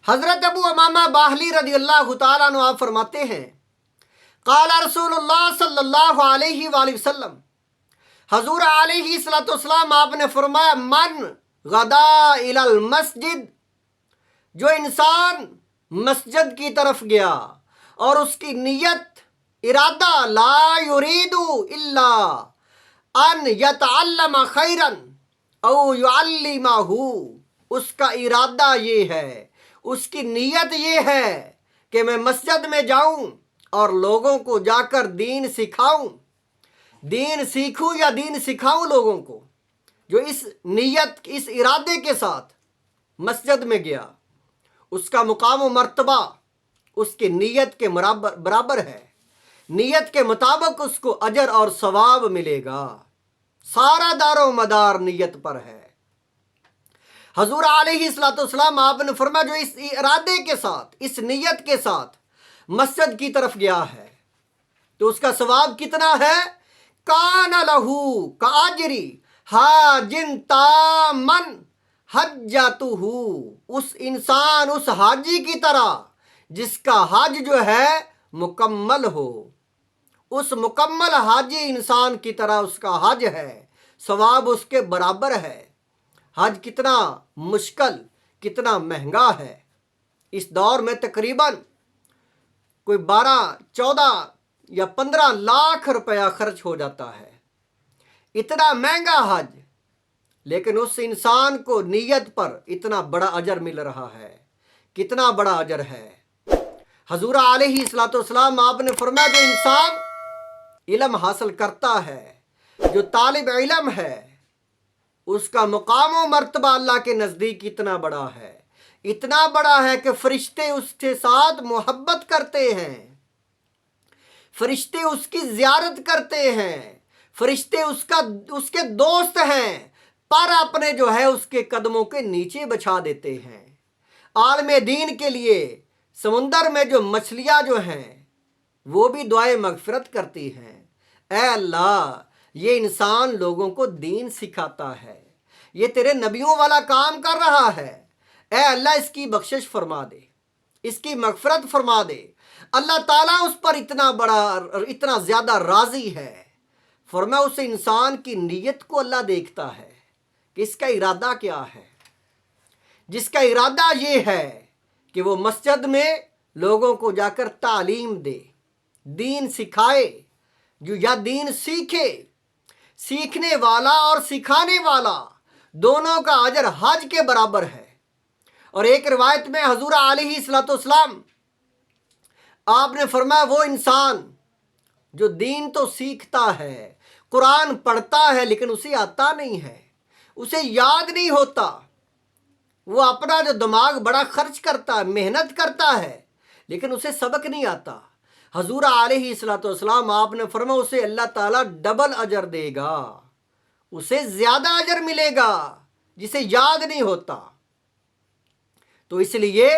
حضرت ابو امامہ باہلی رضی اللہ تعالیٰ عنہ آپ فرماتے ہیں قال رسول اللہ صلی اللہ علیہ وآلہ وسلم، حضور علیہ الصلوۃ والسلام آپ نے فرمایا من غدا الی المسجد، جو انسان مسجد کی طرف گیا اور اس کی نیت ارادہ لا یرید الا ان یتعلم خیرا او یعلمہ، اس کا ارادہ یہ ہے، اس کی نیت یہ ہے کہ میں مسجد میں جاؤں اور لوگوں کو جا کر دین سکھاؤں، دین سیکھوں یا دین سکھاؤں لوگوں کو، جو اس نیت اس ارادے کے ساتھ مسجد میں گیا اس کا مقام و مرتبہ اس کی نیت کے برابر ہے، نیت کے مطابق اس کو اجر اور ثواب ملے گا، سارا دار و مدار نیت پر ہے۔ حضور علیہ الصلوۃ والسلام آپ نے فرمایا جو اس ارادے کے ساتھ اس نیت کے ساتھ مسجد کی طرف گیا ہے تو اس کا ثواب کتنا ہے؟ کان لہو کاجری حاجن تامن حجتہ، اس انسان اس حاجی کی طرح جس کا حج جو ہے مکمل ہو، اس مکمل حاجی انسان کی طرح اس کا حج ہے، ثواب اس کے برابر ہے۔ حج کتنا مشکل کتنا مہنگا ہے، اس دور میں تقریباً کوئی 12 14 یا 15 لاکھ روپیہ خرچ ہو جاتا ہے، اتنا مہنگا حج، لیکن اس انسان کو نیت پر اتنا بڑا اجر مل رہا ہے، کتنا بڑا اجر ہے۔ حضور علیہ الصلوۃ والسلام آپ نے فرمایا جو انسان علم حاصل کرتا ہے، جو طالب علم ہے، اس کا مقام و مرتبہ اللہ کے نزدیک اتنا بڑا ہے، اتنا بڑا ہے کہ فرشتے اس کے ساتھ محبت کرتے ہیں، فرشتے اس کی زیارت کرتے ہیں، فرشتے اس کے دوست ہیں، پر اپنے جو ہے اس کے قدموں کے نیچے بچھا دیتے ہیں۔ عالم دین کے لیے سمندر میں جو مچھلیاں جو ہیں وہ بھی دعائے مغفرت کرتی ہیں، اے اللہ یہ انسان لوگوں کو دین سکھاتا ہے، یہ تیرے نبیوں والا کام کر رہا ہے، اے اللہ اس کی بخشش فرما دے، اس کی مغفرت فرما دے۔ اللہ تعالیٰ اس پر اتنا زیادہ راضی ہے، فرمایا اس انسان کی نیت کو اللہ دیکھتا ہے کہ اس کا ارادہ کیا ہے، جس کا ارادہ یہ ہے کہ وہ مسجد میں لوگوں کو جا کر تعلیم دے، دین سکھائے، جو یا دین سیکھے، سیکھنے والا اور سکھانے والا دونوں کا اجر حج کے برابر ہے۔ اور ایک روایت میں حضور علیہ الصلوۃ والسلام آپ نے فرمایا وہ انسان جو دین تو سیکھتا ہے، قرآن پڑھتا ہے لیکن اسے آتا نہیں ہے، اسے یاد نہیں ہوتا، وہ اپنا جو دماغ بڑا خرچ کرتا ہے، محنت کرتا ہے، لیکن اسے سبق نہیں آتا، حضور علیہ الصلوۃ والسلام آپ نے فرمایا اسے اللہ تعالیٰ ڈبل اجر دے گا، اسے زیادہ اجر ملے گا جسے یاد نہیں ہوتا۔ تو اس لیے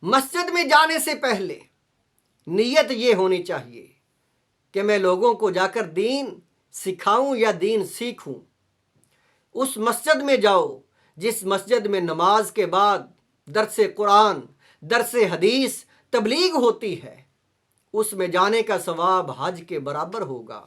مسجد میں جانے سے پہلے نیت یہ ہونی چاہیے کہ میں لوگوں کو جا کر دین سکھاؤں یا دین سیکھوں۔ اس مسجد میں جاؤ جس مسجد میں نماز کے بعد درس قرآن، درس حدیث، تبلیغ ہوتی ہے، اس میں جانے کا ثواب حج کے برابر ہوگا۔